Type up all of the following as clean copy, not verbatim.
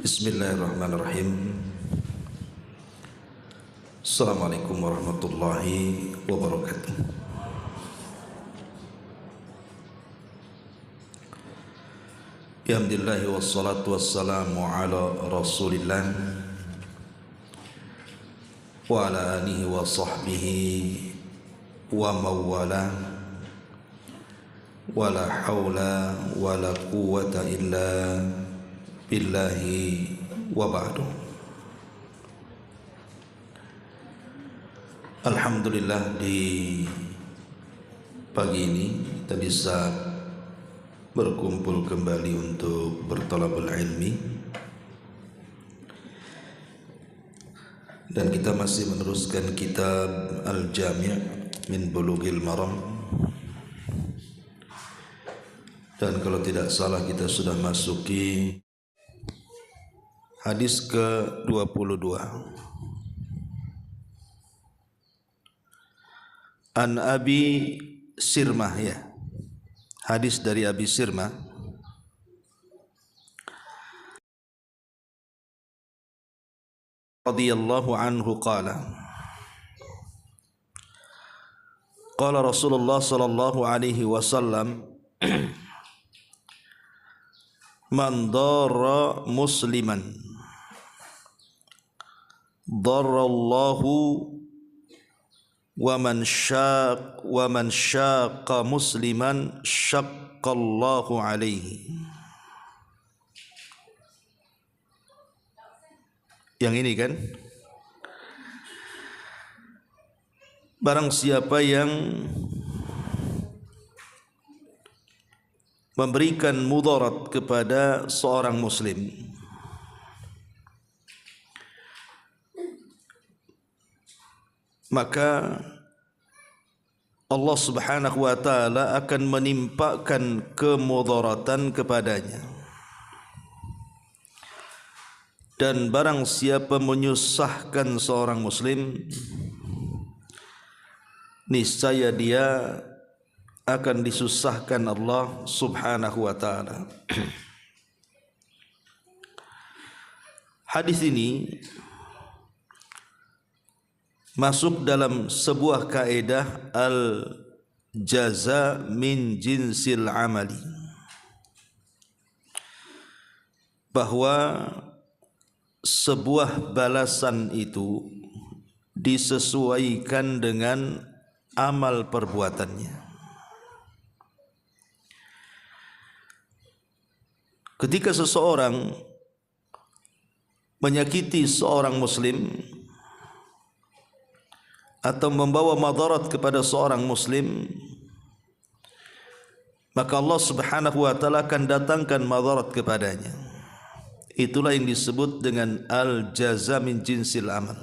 Bismillahirrahmanirrahim. Assalamualaikum warahmatullahi wabarakatuh. Alhamdulillah wassalatu wassalamu ala rasulillah wa ala alihi wa sahbihi wa mawala wa la hawla wa la quwwata illa billahi wa ba'du. Alhamdulillah, di pagi ini kita bisa berkumpul kembali untuk bertolabul ilmi, dan kita masih meneruskan kitab Al-Jami' min Bulughil Maram. Dan kalau tidak salah kita sudah masuki hadis ke-22. An Abi Sirmah, ya. Hadis dari Abi Sirmah. Radhiyallahu anhu qala. Qala Rasulullah sallallahu alaihi wasallam, man darra musliman darrallahu wa man syaqqa musliman syaqqallahu alaihi. Yang ini kan, barang siapa yang memberikan mudarat kepada seorang muslim, maka Allah Subhanahu wa ta'ala akan menimpakan kemudaratan kepadanya. Dan barang siapa menyusahkan seorang muslim, niscaya dia akan disusahkan Allah Subhanahu wa ta'ala. Hadis ini masuk dalam sebuah kaidah al-jaza min jinsil amali, bahwa sebuah balasan itu disesuaikan dengan amal perbuatannya. Ketika seseorang menyakiti seorang muslim atau membawa madarat kepada seorang muslim, maka Allah Subhanahu wa ta'ala akan datangkan madarat kepadanya. Itulah yang disebut dengan al-jaza min jinsil amal.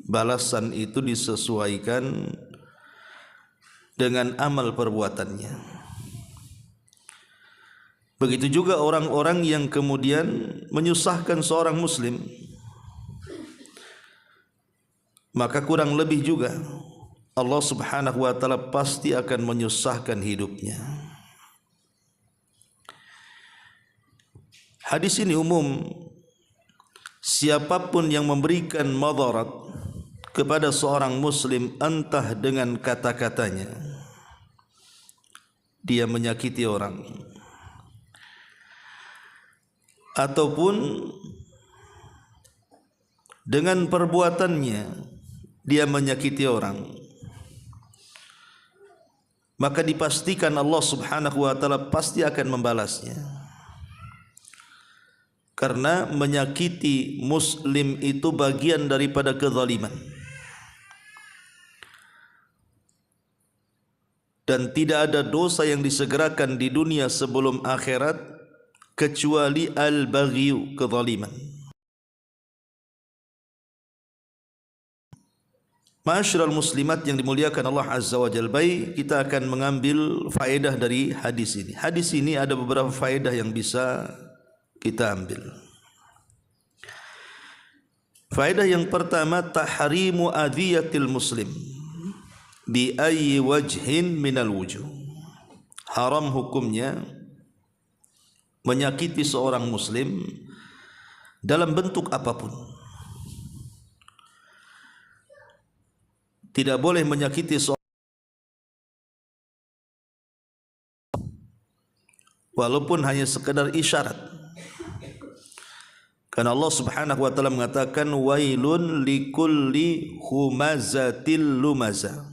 Balasan itu disesuaikan dengan amal perbuatannya. Begitu juga orang-orang yang kemudian menyusahkan seorang muslim, maka kurang lebih juga Allah Subhanahu wa ta'ala pasti akan menyusahkan hidupnya. Hadis ini umum. Siapapun yang memberikan madarat kepada seorang muslim, entah dengan kata-katanya dia menyakiti orang, ataupun dengan perbuatannya dia menyakiti orang, maka dipastikan Allah Subhanahu wa ta'ala pasti akan membalasnya. Karena menyakiti muslim itu bagian daripada kezaliman, dan tidak ada dosa yang disegerakan di dunia sebelum akhirat kecuali al-baghyu, kezaliman. Ma'asyiral muslimat yang dimuliakan Allah Azza wa Jalla, kita akan mengambil faedah dari hadis ini. Hadis ini ada beberapa faedah yang bisa kita ambil. Faedah yang pertama, tahrimu adhiyatil muslim bi ayyi wajhin minal wujuh. Haram hukumnya menyakiti seorang muslim dalam bentuk apapun. Tidak boleh menyakiti seorang walaupun hanya sekedar isyarat. Karena Allah Subhanahu wa taala mengatakan wailun likulli humazatil lumaza.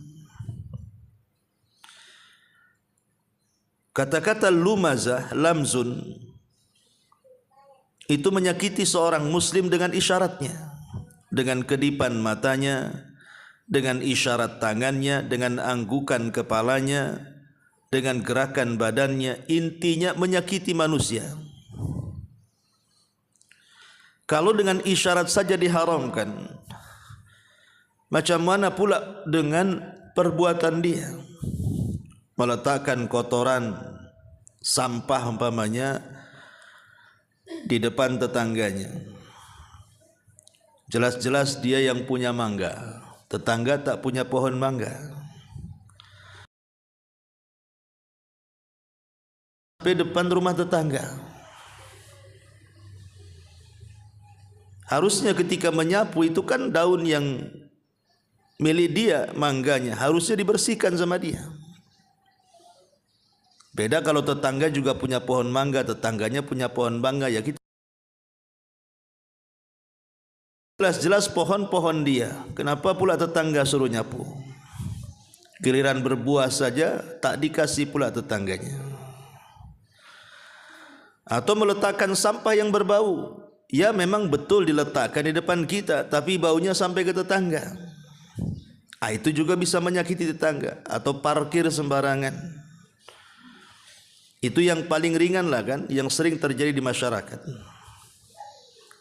Kata-kata lumazah, lamzun, itu menyakiti seorang muslim dengan isyaratnya, dengan kedipan matanya, dengan isyarat tangannya, dengan anggukan kepalanya, dengan gerakan badannya, intinya menyakiti manusia. Kalau dengan isyarat saja diharamkan, macam mana pula dengan perbuatan dia? Meletakkan kotoran, sampah umpamanya di depan tetangganya. Jelas-jelas dia yang punya mangga, tetangga tak punya pohon mangga. Sampai depan rumah tetangga. Harusnya ketika menyapu itu kan daun yang milik dia, mangganya, harusnya dibersihkan sama dia. Beda kalau tetangga juga punya pohon mangga, tetangganya punya pohon mangga, ya kita jelas-jelas pohon-pohon dia. Kenapa pula tetangga suruh nyapu? Giliran berbuah saja tak dikasih pula tetangganya. Atau meletakkan sampah yang berbau. Ya memang betul diletakkan di depan kita, tapi baunya sampai ke tetangga. Itu juga bisa menyakiti tetangga. Atau parkir sembarangan. Itu yang paling ringan lah kan, yang sering terjadi di masyarakat.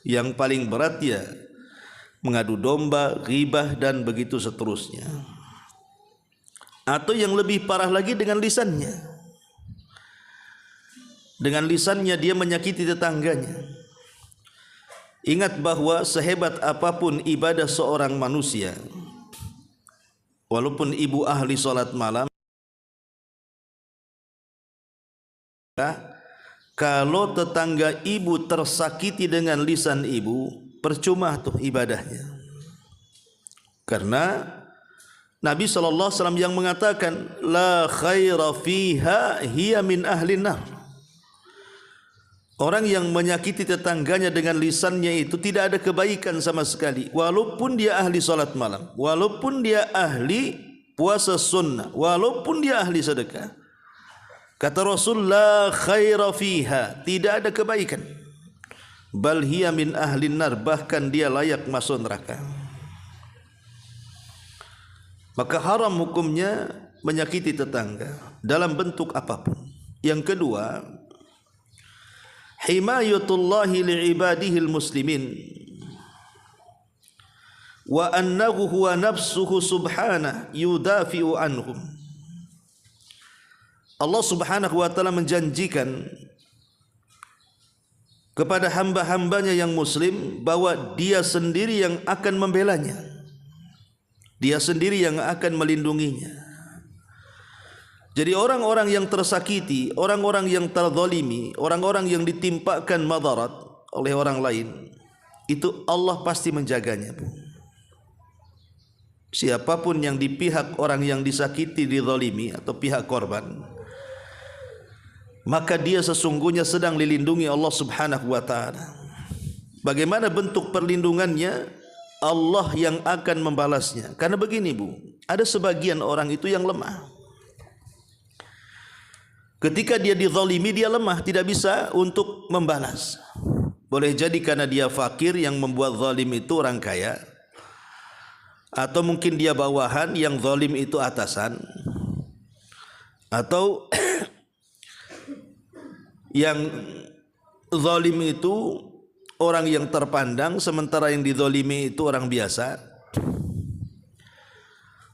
Yang paling berat ya mengadu domba, ghibah dan begitu seterusnya. Atau yang lebih parah lagi dengan lisannya. Dengan lisannya dia menyakiti tetangganya. Ingat bahwa sehebat apapun ibadah seorang manusia, walaupun ibu ahli salat malam, kalau tetangga ibu tersakiti dengan lisan ibu, percuma tuh ibadahnya. Karena Nabi SAW yang mengatakan la khaira fiha hiya min ahlin nar. Orang yang menyakiti tetangganya dengan lisannya itu tidak ada kebaikan sama sekali, walaupun dia ahli salat malam, walaupun dia ahli puasa sunnah, walaupun dia ahli sedekah. Kata Rasul, la khaira fiha, tidak ada kebaikan. Bal hiya min ahlin nar, bahkan dia layak masuk neraka. Maka haram hukumnya menyakiti tetangga dalam bentuk apapun. Yang kedua, himayatullahi li'ibadihil muslimin wa annahu huwa nafsuhu subhanahu yudafi'u anhum. Allah Subhanahu wa taala menjanjikan kepada hamba-hambanya yang muslim bahwa dia sendiri yang akan membelanya. Dia sendiri yang akan melindunginya. Jadi orang-orang yang tersakiti, orang-orang yang terzalimi, orang-orang yang ditimpakan madarat oleh orang lain, itu Allah pasti menjaganya. Siapapun yang di pihak orang yang disakiti, dizalimi atau pihak korban, maka dia sesungguhnya sedang dilindungi Allah Subhanahu wa taala. Bagaimana bentuk perlindungannya? Allah yang akan membalasnya. Karena begini Bu, ada sebagian orang itu yang lemah. Ketika dia dizalimi, dia lemah, tidak bisa untuk membalas. Boleh jadi karena dia fakir yang membuat zalim itu orang kaya, atau mungkin dia bawahan yang zalim itu atasan, atau yang zalim itu orang yang terpandang, sementara yang dizalimi itu orang biasa.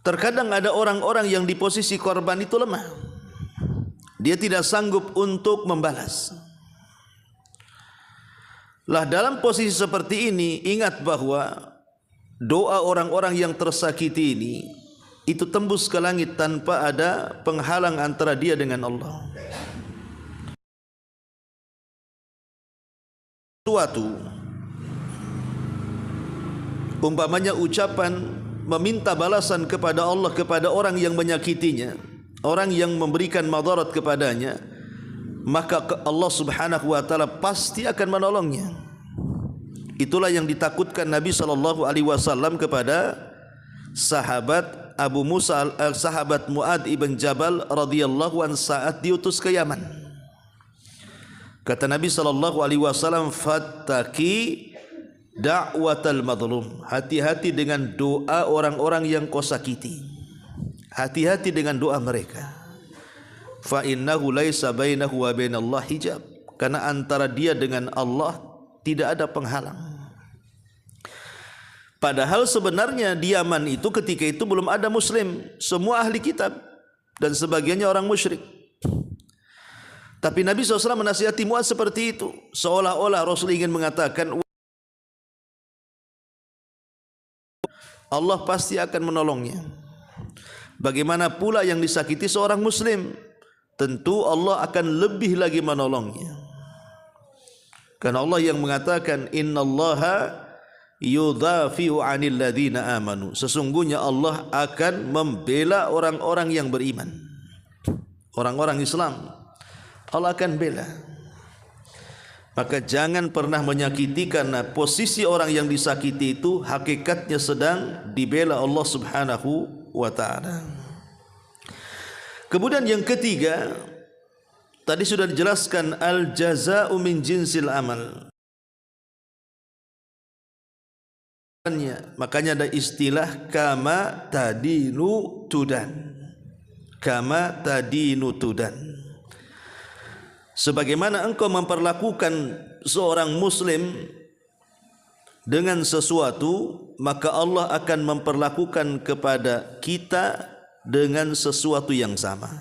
Terkadang ada orang-orang yang di posisi korban itu lemah. Dia tidak sanggup untuk membalas. Lah dalam posisi seperti ini, ingat bahwa doa orang-orang yang tersakiti ini itu tembus ke langit tanpa ada penghalang antara dia dengan Allah. Suatu umpamanya ucapan meminta balasan kepada Allah kepada orang yang menyakitinya, orang yang memberikan madarat kepadanya, maka Allah Subhanahu wa taala pasti akan menolongnya. Itulah yang ditakutkan Nabi SAW kepada sahabat sahabat Mu'ad ibn Jabal radhiyallahu an saat diutus ke Yaman. Kata Nabi SAW, fattaki da'watal madlum, hati-hati dengan doa orang-orang yang kau sakiti, hati-hati dengan doa mereka. Fa innahu laisa bainahu wa bainallahi hijab, karena antara dia dengan Allah tidak ada penghalang. Padahal sebenarnya di Yaman itu ketika itu belum ada muslim, semua ahli kitab dan sebagiannya orang musyrik. Tapi Nabi SAW menasihati Mu'ad seperti itu, seolah-olah Rasul ingin mengatakan Allah pasti akan menolongnya. Bagaimana pula yang disakiti seorang muslim, tentu Allah akan lebih lagi menolongnya. Karena Allah yang mengatakan innallaha yudhafi'u 'anil ladzina amanu, sesungguhnya Allah akan membela orang-orang yang beriman, orang-orang Islam Allah akan bela. Maka jangan pernah menyakiti, karena posisi orang yang disakiti itu hakikatnya sedang dibela Allah Subhanahu wa ta'ala. Kemudian yang ketiga, tadi sudah dijelaskan al-jaza'u min jinsil amal. Makanya ada istilah kama tadinu tudan. Kama tadinu tudan. Sebagaimana engkau memperlakukan seorang muslim dengan sesuatu, maka Allah akan memperlakukan kepada kita dengan sesuatu yang sama.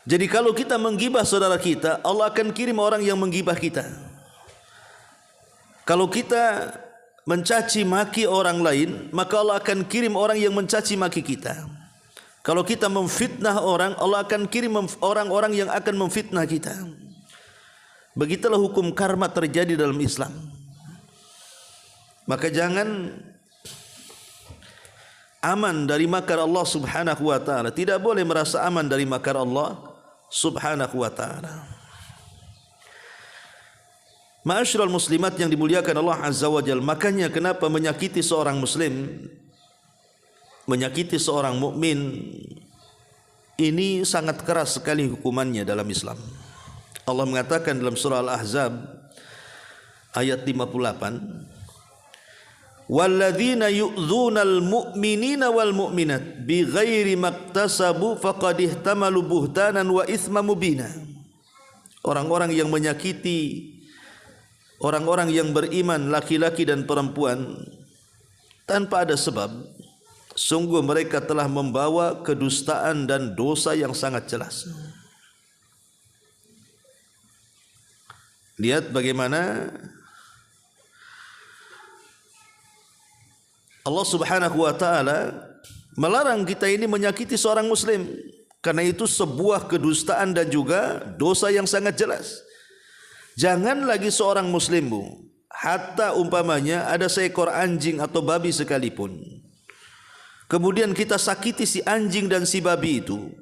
Jadi kalau kita menggibah saudara kita, Allah akan kirim orang yang menggibah kita. Kalau kita mencaci maki orang lain, maka Allah akan kirim orang yang mencaci maki kita. Kalau kita memfitnah orang, Allah akan kirim orang-orang yang akan memfitnah kita. Begitulah hukum karma terjadi dalam Islam. Maka jangan aman dari makar Allah Subhanahu wa ta'ala. Tidak boleh merasa aman dari makar Allah Subhanahu wa ta'ala. Ma'asyiral muslimat yang dimuliakan Allah Azza wa Jalla, makanya kenapa menyakiti seorang muslim, menyakiti seorang mukmin ini sangat keras sekali hukumannya dalam Islam. Allah mengatakan dalam surah Al-Ahzab ayat 58, walladzina yu'dzunal mu'minina wal mu'minat bighairi maktasabu faqad ihtamalu buhtanan wa itsma mubina. Orang-orang yang menyakiti orang-orang yang beriman, laki-laki dan perempuan tanpa ada sebab, sungguh mereka telah membawa kedustaan dan dosa yang sangat jelas. Lihat bagaimana Allah Subhanahu wa ta'ala melarang kita ini menyakiti seorang muslim, karena itu sebuah kedustaan dan juga dosa yang sangat jelas. Jangan lagi seorang muslimmu, hatta umpamanya ada seekor anjing atau babi sekalipun, kemudian kita sakiti si anjing dan si babi itu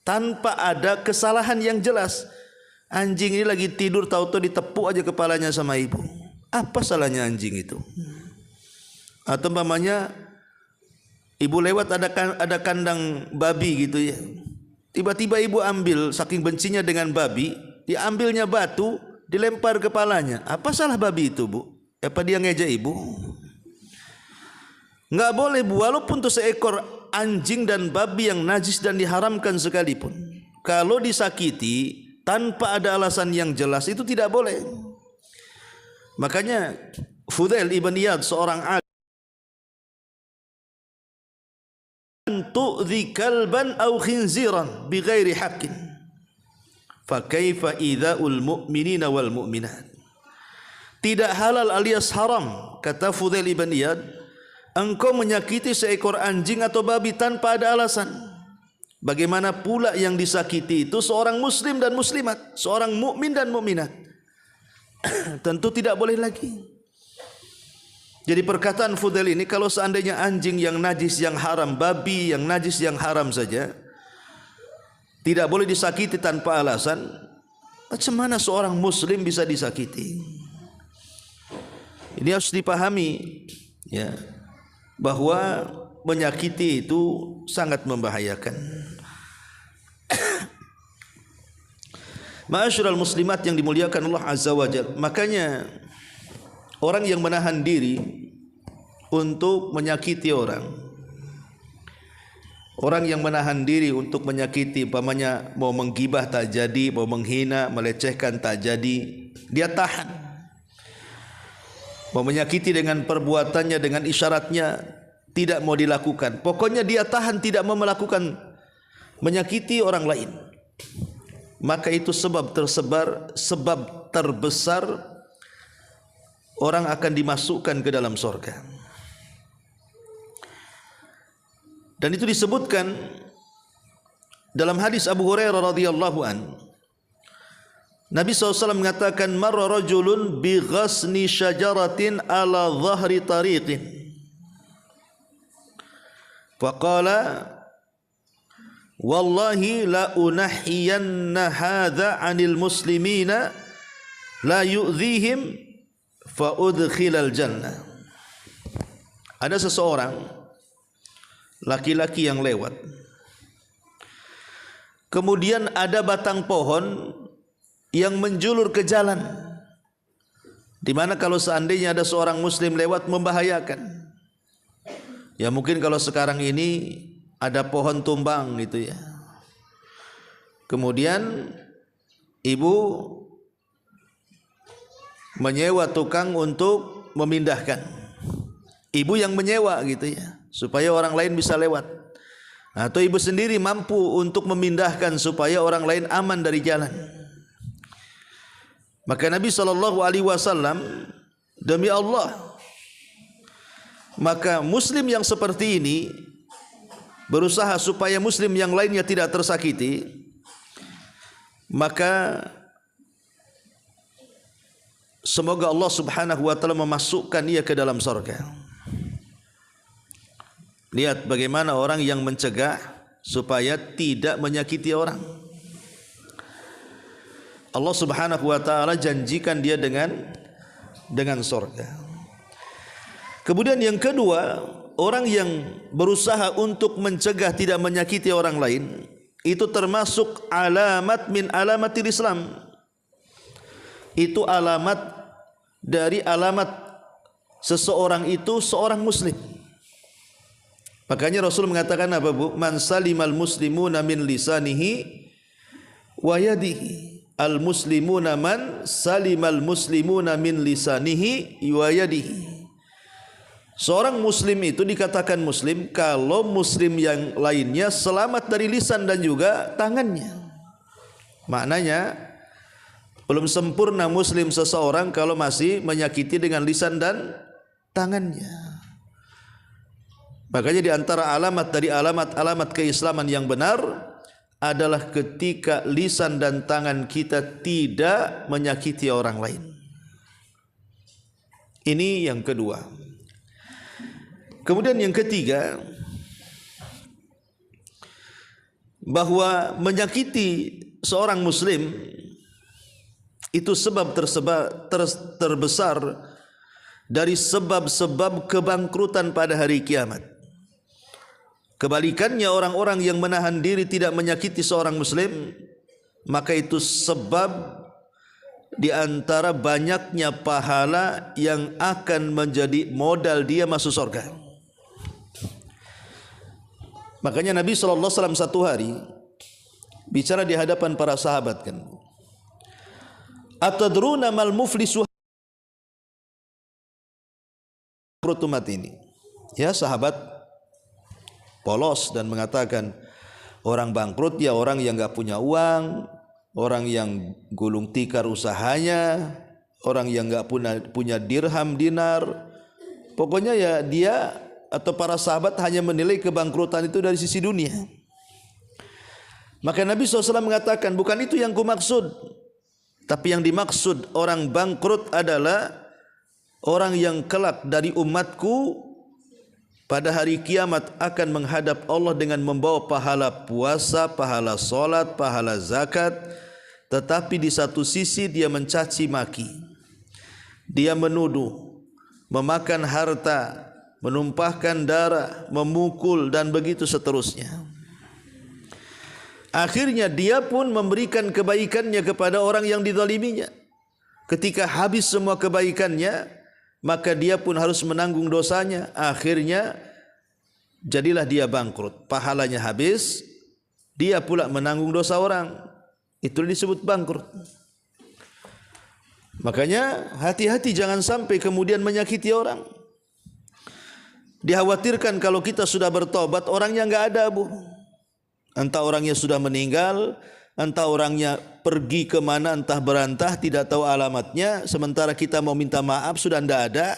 tanpa ada kesalahan yang jelas. Anjing ini lagi tidur, tahu-tahu ditepuk aja kepalanya sama ibu. Apa salahnya anjing itu? Atau umpamanya ibu lewat ada kandang babi gitu ya. Tiba-tiba ibu ambil, saking bencinya dengan babi, diambilnya batu, dilempar kepalanya. Apa salah babi itu, Bu? Apa dia ngejek ibu? Enggak boleh, Bu, walaupun itu seekor anjing dan babi yang najis dan diharamkan sekalipun. Kalau disakiti tanpa ada alasan yang jelas itu tidak boleh. Makanya Fudail ibn Iyad seorang alim, tu'dhi kalban aw khinziran bighairi haqqin fa kaifa idza'ul mu'minina wal mu'minat. Tidak halal alias haram, kata Fudail ibn Iyad, engkau menyakiti seekor anjing atau babi tanpa ada alasan. Bagaimana pula yang disakiti itu seorang muslim dan muslimat, seorang mukmin dan mukminat. Tentu tidak boleh lagi. Jadi perkataan Fudail ini, kalau seandainya anjing yang najis yang haram, babi yang najis yang haram saja tidak boleh disakiti tanpa alasan, macam mana seorang muslim bisa disakiti? Ini harus dipahami, ya, bahwa menyakiti itu sangat membahayakan. Ma'asyiral muslimat yang dimuliakan Allah Azza wa Jalla, makanya orang yang menahan diri untuk menyakiti orang, orang yang menahan diri untuk menyakiti, umpamanya mau menggibah tak jadi, mau menghina, melecehkan tak jadi, dia tahan. Mau menyakiti dengan perbuatannya, dengan isyaratnya tidak mau dilakukan, pokoknya dia tahan tidak mau melakukan menyakiti orang lain. Maka itu sebab terbesar orang akan dimasukkan ke dalam surga. Dan itu disebutkan dalam hadis Abu Hurairah radhiyallahu an. Nabi SAW mengatakan, marra rajulun bi ghasni syajaratin ala dhahri tariqin. Faqala, wallahi la unahiyanna hadha 'anil muslimina la yu'dhihim fa udkhilal jannah. Ada seseorang laki-laki yang lewat, kemudian ada batang pohon yang menjulur ke jalan, di mana kalau seandainya ada seorang muslim lewat membahayakan. Ya mungkin kalau sekarang ini ada pohon tumbang gitu ya, kemudian ibu menyewa tukang untuk memindahkan, ibu yang menyewa gitu ya, supaya orang lain bisa lewat, atau ibu sendiri mampu untuk memindahkan supaya orang lain aman dari jalan. Maka Nabi SAW, demi Allah, maka muslim yang seperti ini berusaha supaya muslim yang lainnya tidak tersakiti, maka semoga Allah Subhanahu wa taala memasukkan ia ke dalam surga. Lihat bagaimana orang yang mencegah supaya tidak menyakiti orang, Allah Subhanahu wa taala janjikan dia dengan surga. Kemudian yang kedua, orang yang berusaha untuk mencegah tidak menyakiti orang lain, itu termasuk alamat min alamatil Islam. Itu alamat dari alamat seseorang itu seorang muslim. Makanya Rasul mengatakan apa, Bu? Man salimal muslimuna min lisanihi wa yadihi. Al muslimuna man salimal muslimuna min lisanihi wa yadihi. Seorang muslim itu dikatakan muslim kalau muslim yang lainnya selamat dari lisan dan juga tangannya. Maknanya belum sempurna muslim seseorang kalau masih menyakiti dengan lisan dan tangannya. Makanya di antara alamat dari alamat-alamat keislaman yang benar adalah ketika lisan dan tangan kita tidak menyakiti orang lain. Ini yang kedua. Kemudian yang ketiga, bahwa menyakiti seorang muslim itu sebab terbesar dari sebab-sebab kebangkrutan pada hari kiamat. Kebalikannya, orang-orang yang menahan diri tidak menyakiti seorang muslim, maka itu sebab di antara banyaknya pahala yang akan menjadi modal dia masuk surga. Makanya Nabi SAW satu hari bicara di hadapan para sahabat kan, atadruna mal muflisu umat ini. Ya, sahabat polos dan mengatakan orang bangkrut ya orang yang enggak punya uang, orang yang gulung tikar usahanya, orang yang enggak punya dirham dinar. Pokoknya ya dia atau para sahabat hanya menilai kebangkrutan itu dari sisi dunia. Maka Nabi SAW mengatakan, bukan itu yang kumaksud, tapi yang dimaksud orang bangkrut adalah orang yang kelak dari umatku pada hari kiamat akan menghadap Allah dengan membawa pahala puasa, pahala solat, pahala zakat, tetapi di satu sisi dia mencaci maki, dia menuduh, memakan harta, menumpahkan darah, memukul dan begitu seterusnya. Akhirnya dia pun memberikan kebaikannya kepada orang yang dizaliminya. Ketika habis semua kebaikannya, maka dia pun harus menanggung dosanya. Akhirnya jadilah dia bangkrut. Pahalanya habis, dia pula menanggung dosa orang. Itu disebut bangkrut. Makanya hati-hati jangan sampai kemudian menyakiti orang. Dikhawatirkan kalau kita sudah bertobat, orangnya enggak ada, Bu. Entah orangnya sudah meninggal, entah orangnya pergi kemana, entah berantah, tidak tahu alamatnya. Sementara kita mau minta maaf sudah tidak ada.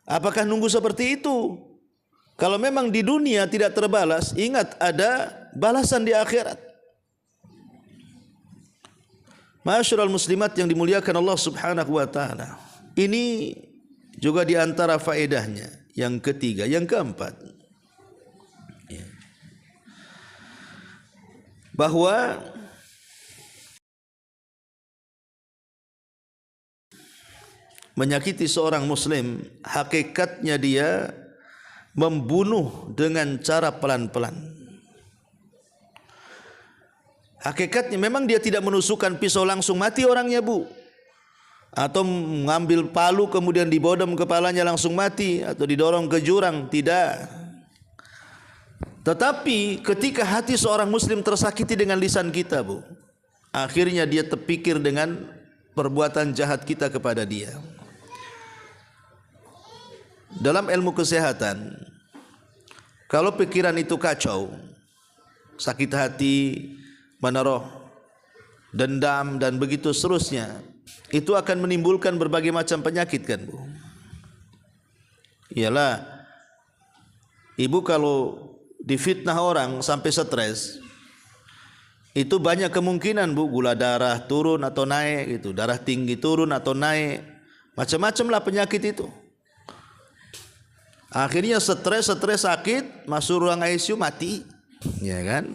Apakah nunggu seperti itu? Kalau memang di dunia tidak terbalas, ingat ada balasan di akhirat. Ma'asyiral muslimat yang dimuliakan Allah Subhanahu wa taala. Ini juga di antara faedahnya. Yang ketiga, yang keempat, bahwa menyakiti seorang muslim hakikatnya dia membunuh dengan cara pelan-pelan. Hakikatnya memang dia tidak menusukkan pisau langsung mati orangnya, Bu, atau mengambil palu kemudian dibodem kepalanya langsung mati, atau didorong ke jurang, tidak. Tetapi ketika hati seorang muslim tersakiti dengan lisan kita, Bu, akhirnya dia terpikir dengan perbuatan jahat kita kepada dia. Dalam ilmu kesehatan, kalau pikiran itu kacau, sakit hati, menaruh dendam dan begitu seterusnya, itu akan menimbulkan berbagai macam penyakit, kan, Bu? Iyalah, ibu kalau difitnah orang sampai stres, itu banyak kemungkinan, Bu, gula darah turun atau naik gitu, darah tinggi turun atau naik, macam-macam lah penyakit itu. Akhirnya stres sakit, masuk ruang ICU mati, ya kan?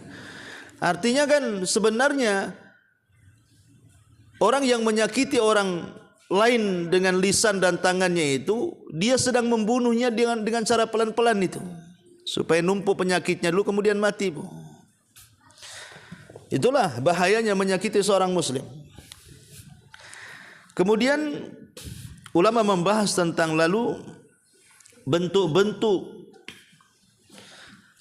Artinya kan sebenarnya orang yang menyakiti orang lain dengan lisan dan tangannya itu, dia sedang membunuhnya dengan cara pelan-pelan itu, supaya numpuk penyakitnya dulu kemudian mati, Bu. Itulah bahayanya menyakiti seorang muslim. Kemudian ulama membahas tentang lalu bentuk-bentuk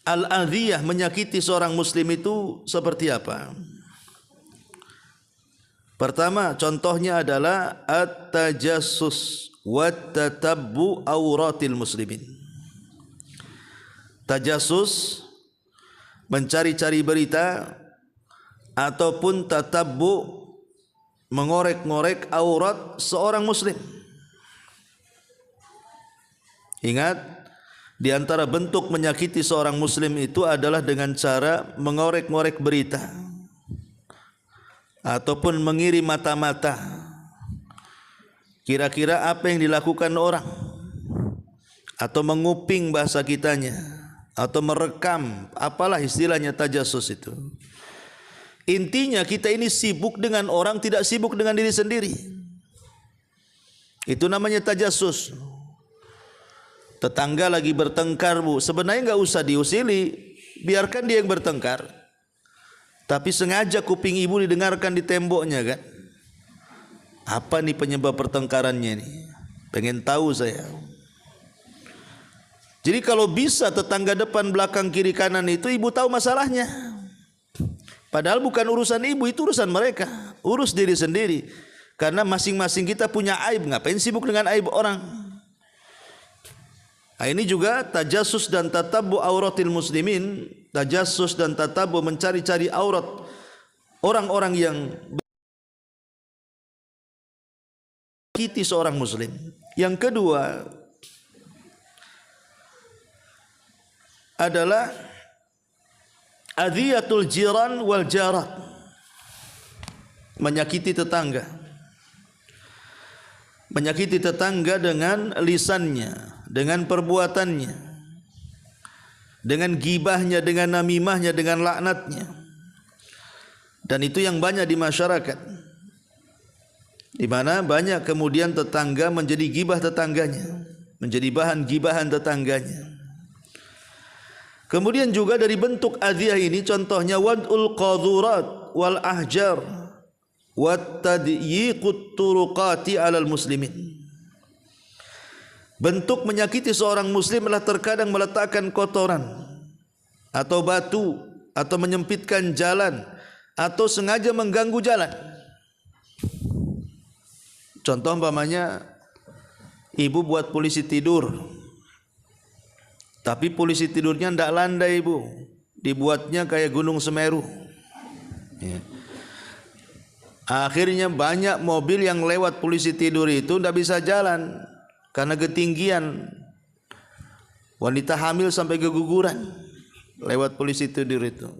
al-adhiyah menyakiti seorang muslim itu seperti apa. Pertama, contohnya adalah at-tajassus wa tatabbu auratil muslimin. Tajassus, mencari-cari berita, ataupun tatabbu, mengorek-ngorek aurat seorang muslim. Ingat, di antara bentuk menyakiti seorang muslim itu adalah dengan cara mengorek-ngorek berita, ataupun mengirim mata-mata. Kira-kira apa yang dilakukan orang, atau menguping bahasa kitanya, atau merekam, apalah istilahnya tajassus itu. Intinya kita ini sibuk dengan orang, tidak sibuk dengan diri sendiri. Itu namanya tajassus. Tetangga lagi bertengkar, Bu, sebenarnya enggak usah diusili, biarkan dia yang bertengkar. Tapi sengaja kuping ibu didengarkan di temboknya, kan? Apa nih penyebab pertengkarannya ini? Pengen tahu saya. Jadi kalau bisa tetangga depan, belakang, kiri, kanan itu ibu tahu masalahnya. Padahal bukan urusan ibu, itu urusan mereka. Urus diri sendiri. Karena masing-masing kita punya aib. Ngapain sibuk dengan aib orang? Nah, ini juga tajassus dan tatabbu auratil muslimin. Tajassus dan tatabbu, mencari-cari aurat orang-orang yang menyakiti seorang muslim. Yang kedua adalah adhiyatul jiran wal jarat, menyakiti tetangga. menyakiti tetangga dengan lisannya, dengan perbuatannya, dengan gibahnya, dengan namimahnya, dengan laknatnya. Dan itu yang banyak di masyarakat, di mana banyak kemudian tetangga menjadi gibah tetangganya, menjadi bahan gibahan tetangganya. Kemudian juga dari bentuk adhiyah ini contohnya wad'ul qadhurat wal ahjar wat tadyiqut turuqati 'alal muslimin. Bentuk menyakiti seorang muslim adalah terkadang meletakkan kotoran atau batu atau menyempitkan jalan atau sengaja mengganggu jalan. Contoh umpamanya ibu buat polisi tidur, tapi polisi tidurnya tidak landai, ibu, dibuatnya kayak Gunung Semeru. Ya. Akhirnya banyak mobil yang lewat polisi tidur itu tidak bisa jalan karena ketinggian. Wanita hamil sampai keguguran lewat polisi tidur itu.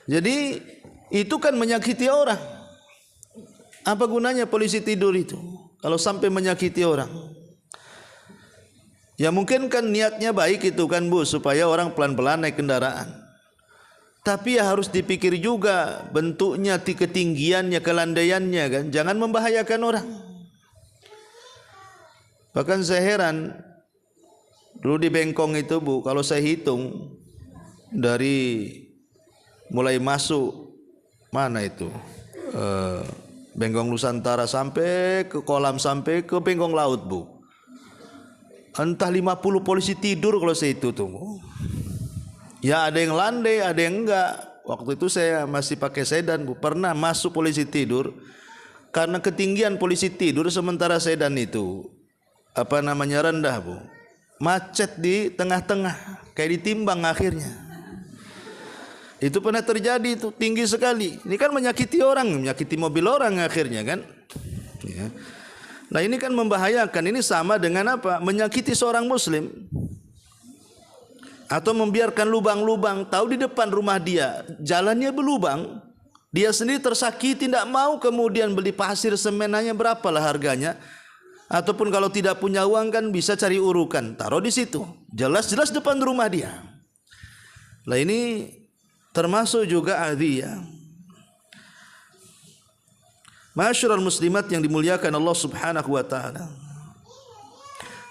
Jadi itu kan menyakiti orang. Apa gunanya polisi tidur itu kalau sampai menyakiti orang? Ya mungkin kan niatnya baik itu kan, Bu, supaya orang pelan-pelan naik kendaraan. Tapi ya harus dipikir juga bentuknya, ketinggiannya, kelandaiannya kan. Jangan membahayakan orang. Bahkan saya heran, dulu di Bengkong itu, Bu, kalau saya hitung dari mulai masuk mana itu Bengkong Nusantara sampai ke kolam, sampai ke Bengkong Laut, Bu, entah 50 polisi tidur kalau saya itu tunggu. Ya ada yang landai, ada yang enggak. Waktu itu saya masih pakai sedan, Bu, pernah masuk polisi tidur karena ketinggian polisi tidur sementara sedan itu rendah, Bu. Macet di tengah-tengah, kayak ditimbang akhirnya. Itu pernah terjadi, itu tinggi sekali. Ini kan menyakiti orang, menyakiti mobil orang akhirnya kan. Ya. Nah ini kan membahayakan. Ini sama dengan apa? Menyakiti seorang muslim, atau membiarkan lubang-lubang. Tahu di depan rumah dia jalannya berlubang, dia sendiri tersakiti, tidak mau kemudian beli pasir semen, hanya berapalah harganya. Ataupun kalau tidak punya uang kan bisa cari urukan, taruh di situ, jelas-jelas depan rumah dia. Nah ini termasuk juga adhiyah. Masyarul muslimat yang dimuliakan Allah Subhanahu wa taala.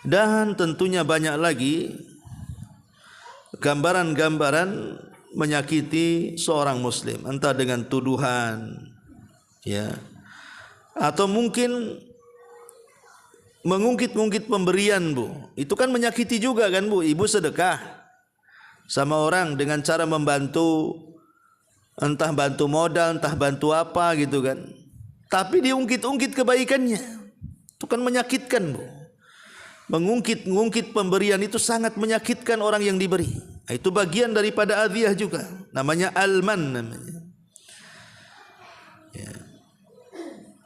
Dan tentunya banyak lagi gambaran-gambaran menyakiti seorang muslim, entah dengan tuduhan, ya, atau mungkin mengungkit-ungkit pemberian, Bu. Itu kan menyakiti juga kan, Bu. Ibu sedekah sama orang dengan cara membantu, entah bantu modal, entah bantu apa gitu kan. Tapi diungkit-ungkit kebaikannya, itu kan menyakitkan, Bu. Mengungkit-ungkit pemberian itu sangat menyakitkan orang yang diberi. Nah, itu bagian daripada adhiyah juga, namanya alman namanya. Ya.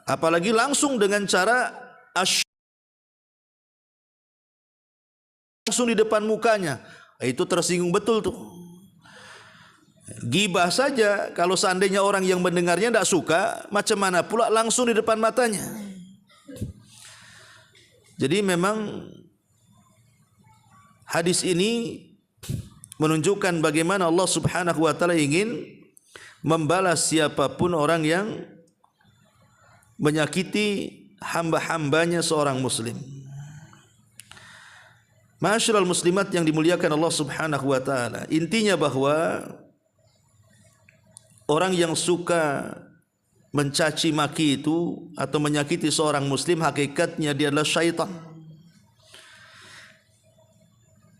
Apalagi langsung dengan cara langsung di depan mukanya, itu tersinggung betul tuh. Gibah saja, kalau seandainya orang yang mendengarnya tidak suka, macam mana pula langsung di depan matanya. Jadi memang hadis ini menunjukkan bagaimana Allah Subhanahu wa taala ingin membalas siapapun orang yang menyakiti hamba-hambanya seorang muslim. Masyarul muslimat yang dimuliakan Allah Subhanahu wa taala, intinya bahwa orang yang suka mencaci maki itu atau menyakiti seorang muslim, hakikatnya dia adalah syaitan.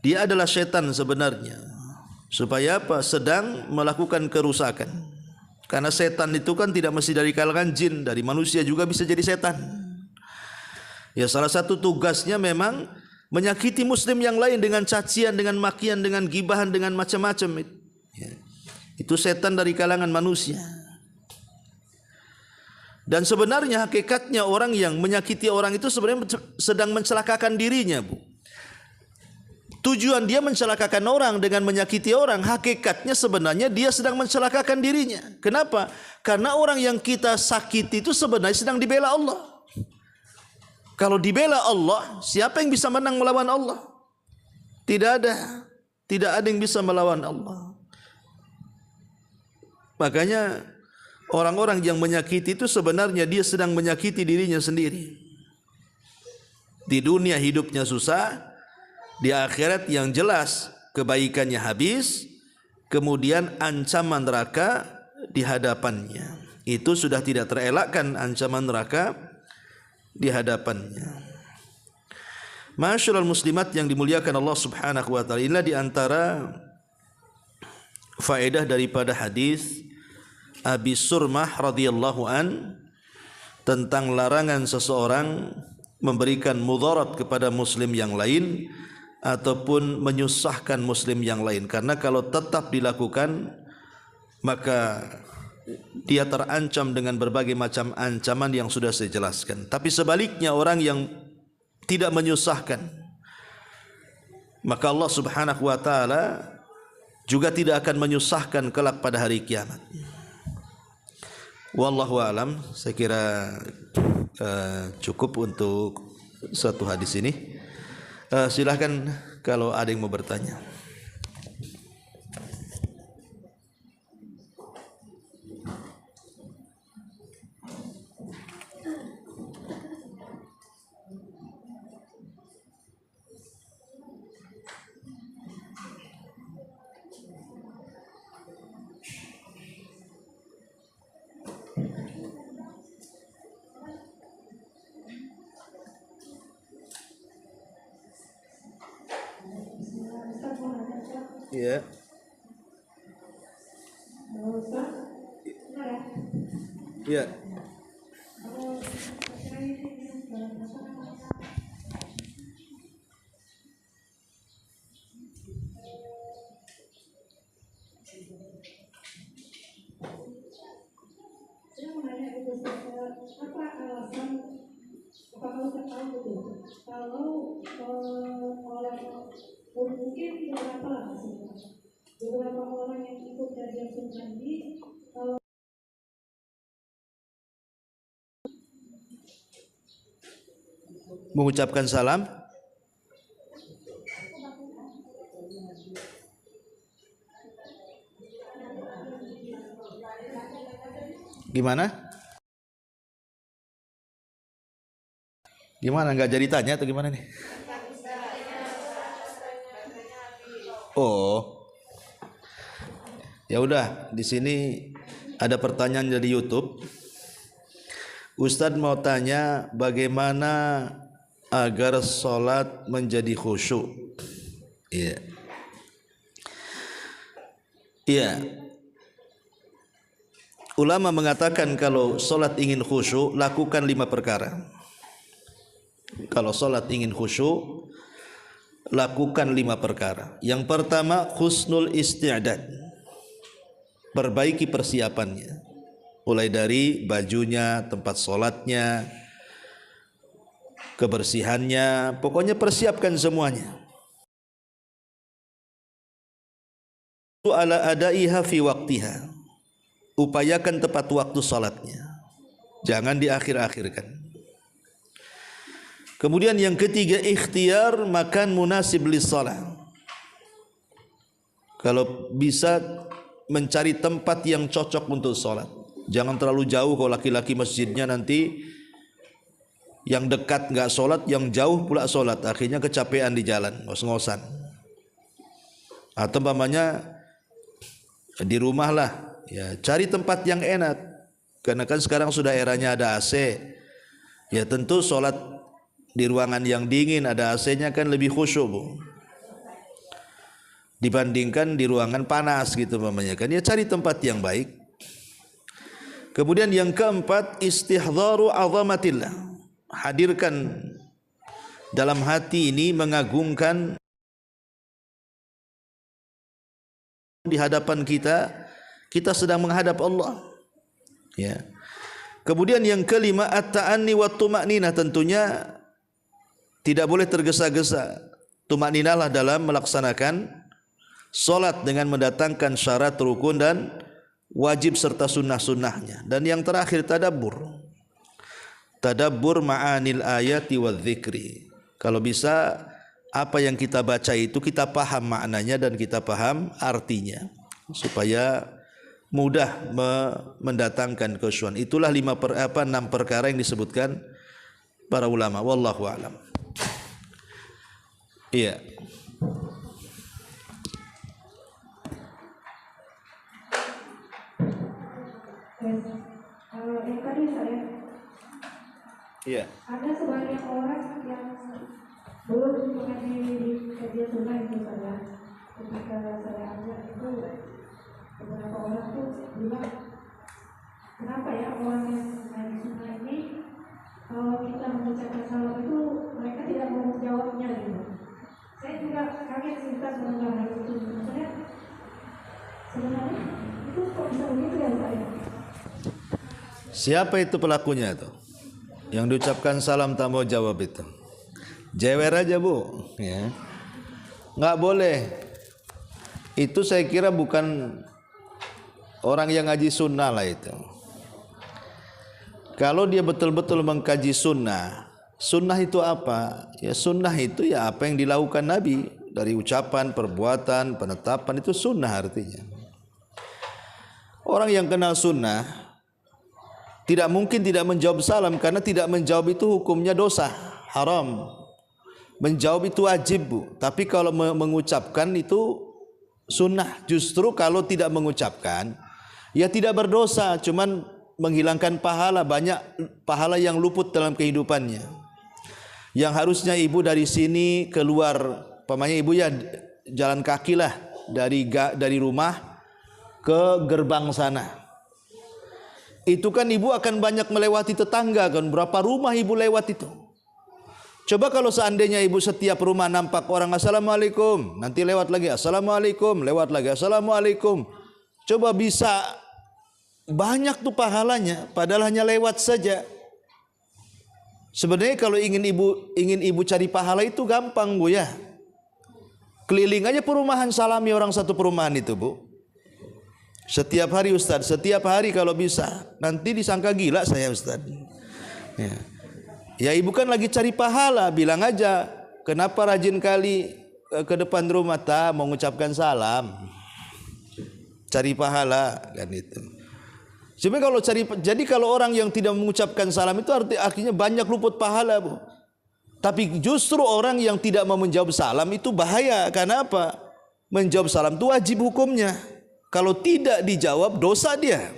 Dia adalah syaitan sebenarnya. Supaya apa? Sedang melakukan kerusakan. Karena setan itu kan tidak mesti dari kalangan jin, dari manusia juga bisa jadi setan. Ya salah satu tugasnya memang menyakiti muslim yang lain dengan cacian, dengan makian, dengan gibahan, dengan macam-macam. Ya. Itu setan dari kalangan manusia. Dan sebenarnya hakikatnya orang yang menyakiti orang itu sebenarnya sedang mencelakakan dirinya, Bu. Tujuan dia mencelakakan orang dengan menyakiti orang, hakikatnya sebenarnya dia sedang mencelakakan dirinya. Kenapa? Karena orang yang kita sakiti itu sebenarnya sedang dibela Allah. Kalau dibela Allah, siapa yang bisa menang melawan Allah? Tidak ada. Tidak ada yang bisa melawan Allah. Makanya orang-orang yang menyakiti itu sebenarnya dia sedang menyakiti dirinya sendiri. Di dunia hidupnya susah, di akhirat yang jelas kebaikannya habis, kemudian ancaman neraka di hadapannya. Itu sudah tidak terelakkan, ancaman neraka di hadapannya. Masyaallah muslimat yang dimuliakan Allah Subhanahu wa taala, inilah di antara faedah daripada hadis Abi Surmah radhiyallahu an tentang larangan seseorang memberikan mudarat kepada muslim yang lain ataupun menyusahkan muslim yang lain, karena kalau tetap dilakukan maka dia terancam dengan berbagai macam ancaman yang sudah saya jelaskan. Tapi sebaliknya, orang yang tidak menyusahkan, maka Allah Subhanahu wa taala juga tidak akan menyusahkan kelak pada hari kiamat. Wallahu alam, saya kira cukup untuk satu hadis ini. Silahkan kalau ada yang mau bertanya. Ya. Ya. Beberapa orang yang ikut kajian Sunni Mengucapkan salam. Gimana? Gimana, nggak jadi tanya atau gimana nih? Oh, ya udah, di sini ada pertanyaan dari YouTube. Ustadz mau tanya bagaimana agar sholat menjadi khusyuk. Iya. Iya. Ulama mengatakan kalau sholat ingin khusyuk, lakukan 5 perkara. Kalau sholat ingin khusyuk, lakukan 5 perkara. Yang pertama, husnul isti'dad. Perbaiki persiapannya. Mulai dari bajunya, tempat sholatnya, kebersihannya, pokoknya persiapkan semuanya. Ala adaiha fi waqtiha. Upayakan tepat waktu sholatnya. Jangan diakhir-akhirkan. Kemudian yang ketiga, ikhtiar makan munasib lis shalah. Kalau bisa mencari tempat yang cocok untuk sholat. Jangan terlalu jauh, kalau laki-laki masjidnya nanti yang dekat nggak sholat, yang jauh pula sholat, akhirnya kecapean di jalan, ngos-ngosan. Atau umpamanya di rumah lah, ya cari tempat yang enak, karena kan sekarang sudah eranya ada AC. Ya tentu sholat di ruangan yang dingin ada AC-nya kan lebih khusyuk, Bu, dibandingkan di ruangan panas gitu umpamanya kan. Ya cari tempat yang baik. Kemudian yang keempat, istihdharu azamatillah. Hadirkan dalam hati ini mengagungkan di hadapan kita, kita sedang menghadap Allah. Ya. Kemudian yang kelima, at-ta'anni wa tuma'ninah, tentunya tidak boleh tergesa-gesa. Tuma'ninah lah dalam melaksanakan salat dengan mendatangkan syarat, rukun dan wajib serta sunnah-sunnahnya. Dan yang terakhir, tadabbur. tadabbur ma'anil ayati wadzikri. Kalau bisa apa yang kita baca itu kita paham maknanya dan kita paham artinya supaya mudah mendatangkan khusyuan. Itulah 6 perkara yang disebutkan para ulama. Wallahu a'lam. Iya. Yang tadi saya Iya. ada sebanyak orang yang belum menghadiri kajian sunnah itu saya. Ketika saya ajak itu beberapa orang tuh bilang, kenapa ya orang yang menghadiri sunnah ini kalau kita mengucapkan salam itu mereka tidak mau menjawabnya gitu. Saya juga kaget cerita mendengar hal itu. Saya sebenarnya itu kok bisa begitu ya saya? Siapa itu pelakunya tuh? Yang diucapkan salam tak mau jawab itu. Jewer aja bu, ya. Nggak boleh. Itu saya kira bukan orang yang ngaji sunnah lah itu. Kalau dia betul-betul mengkaji sunnah, sunnah itu apa? Ya sunnah itu ya apa yang dilakukan Nabi dari ucapan, perbuatan, penetapan itu sunnah artinya. Orang yang kenal sunnah tidak mungkin tidak menjawab salam karena tidak menjawab itu hukumnya dosa, haram. Menjawab itu wajib bu, tapi kalau mengucapkan itu sunnah. Justru kalau tidak mengucapkan, ya tidak berdosa, cuman menghilangkan pahala, banyak pahala yang luput dalam kehidupannya. Yang harusnya ibu dari sini keluar, pamanya ibu ya jalan kaki lah dari rumah ke gerbang sana. Itu kan ibu akan banyak melewati tetangga kan, berapa rumah ibu lewat itu. Coba kalau seandainya ibu setiap rumah nampak orang assalamualaikum, nanti lewat lagi assalamualaikum, lewat lagi assalamualaikum. Coba bisa banyak tuh pahalanya, padahal hanya lewat saja. Sebenarnya kalau ingin ibu cari pahala itu gampang bu ya. Keliling aja perumahan, salami orang satu perumahan itu bu. Setiap hari Ustaz, setiap hari kalau bisa. Nanti disangka gila saya Ustaz. Ya ibu kan lagi cari pahala, bilang aja kenapa rajin kali ke depan rumah tak mau mengucapkan salam. Cari pahala kan itu. Jadi kalau orang yang tidak mengucapkan salam itu artinya banyak luput pahala bu. Tapi justru orang yang tidak mau menjawab salam itu bahaya. Karena apa? Menjawab salam itu wajib hukumnya. Kalau tidak dijawab dosa dia.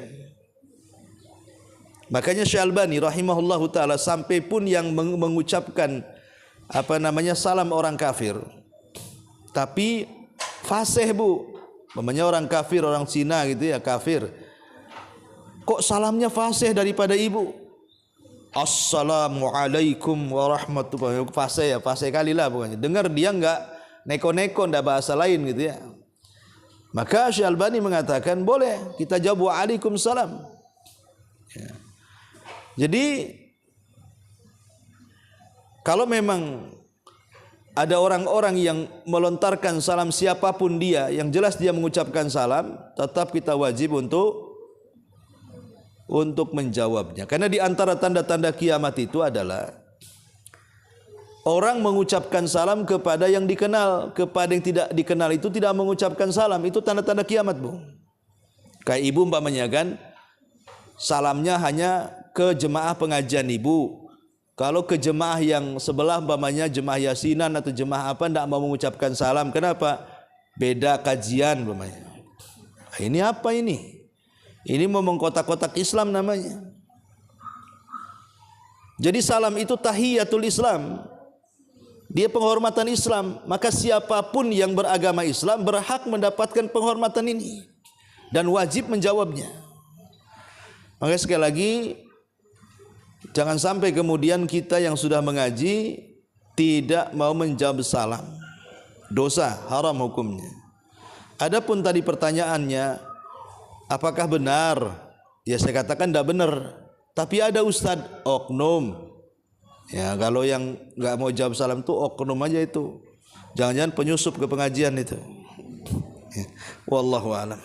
Makanya Syekh Albani rahimahullahu taala sampai pun yang mengucapkan salam orang kafir. Tapi fasih bu. Namanya orang kafir, orang Cina gitu ya, kafir. Kok salamnya fasih daripada ibu? Assalamualaikum warahmatullahi wabarakatuh. Fasih kali lah pokoknya. Dengar dia enggak neko-neko, enggak bahasa lain gitu ya. Maka Syekh Albani mengatakan boleh kita jawab waalaikumsalam. Ya. Jadi kalau memang ada orang-orang yang melontarkan salam siapapun dia, yang jelas dia mengucapkan salam, tetap kita wajib untuk menjawabnya. Karena di antara tanda-tanda kiamat itu adalah orang mengucapkan salam kepada yang dikenal, kepada yang tidak dikenal itu tidak mengucapkan salam. Itu tanda-tanda kiamat bu. Kayak ibu umpamanya kan, salamnya hanya ke jemaah pengajian ibu. Kalau ke jemaah yang sebelah umpamanya jemaah yasinan atau jemaah apa tidak mau mengucapkan salam. Kenapa? Beda kajian umpamanya. Ini apa ini? Ini mau mengkotak-kotak Islam namanya. Jadi salam itu tahiyatul Islam. Dia penghormatan Islam. Maka siapapun yang beragama Islam berhak mendapatkan penghormatan ini. Dan wajib menjawabnya. Maka sekali lagi, jangan sampai kemudian kita yang sudah mengaji tidak mau menjawab salam. Dosa, haram hukumnya. Adapun tadi pertanyaannya, apakah benar? Ya saya katakan tidak benar. Tapi ada ustadz oknum. Ya kalau yang nggak mau jawab salam itu oknum aja itu. Jangan-jangan penyusup ke pengajian itu. Ya. Wallahu a'lam.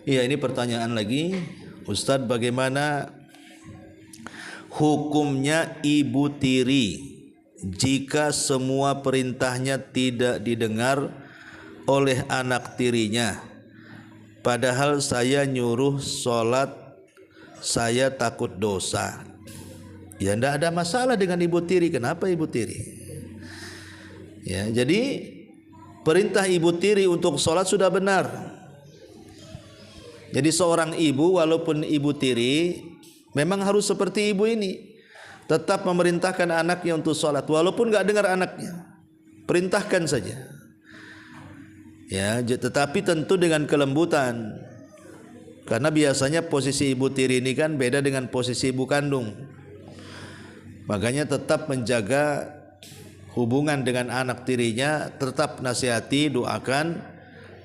Iya, ini pertanyaan lagi, Ustadz, bagaimana hukumnya ibu tiri jika semua perintahnya tidak didengar oleh anak tirinya, padahal saya nyuruh sholat, saya takut dosa. Ya, tidak ada masalah dengan ibu tiri. Kenapa ibu tiri? Ya, jadi perintah ibu tiri untuk sholat sudah benar. Jadi seorang ibu walaupun ibu tiri memang harus seperti ibu ini, tetap memerintahkan anaknya untuk sholat walaupun nggak dengar anaknya, perintahkan saja. Ya, tetapi tentu dengan kelembutan, karena biasanya posisi ibu tiri ini kan beda dengan posisi ibu kandung. Makanya tetap menjaga hubungan dengan anak tirinya, tetap nasihati, doakan,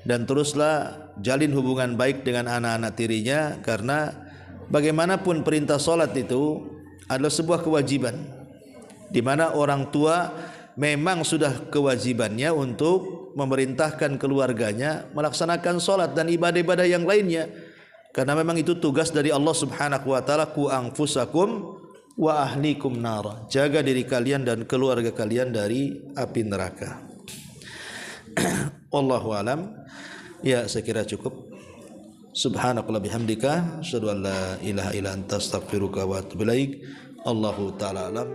dan teruslah jalin hubungan baik dengan anak-anak tirinya, karena bagaimanapun perintah sholat itu adalah sebuah kewajiban, di mana orang tua memang sudah kewajibannya untuk memerintahkan keluarganya melaksanakan sholat dan ibadah-ibadah yang lainnya, karena memang itu tugas dari Allah Subhanahu wa taala, ku anfusakum wa ahlikum nara, jaga diri kalian dan keluarga kalian dari api neraka. Wallahu alam. Ya, saya kira cukup. Subhanakallah bihamdika, asyhadu an la ilaha illa anta, astaghfiruka wa atubu ilaik. Allahu taala alam.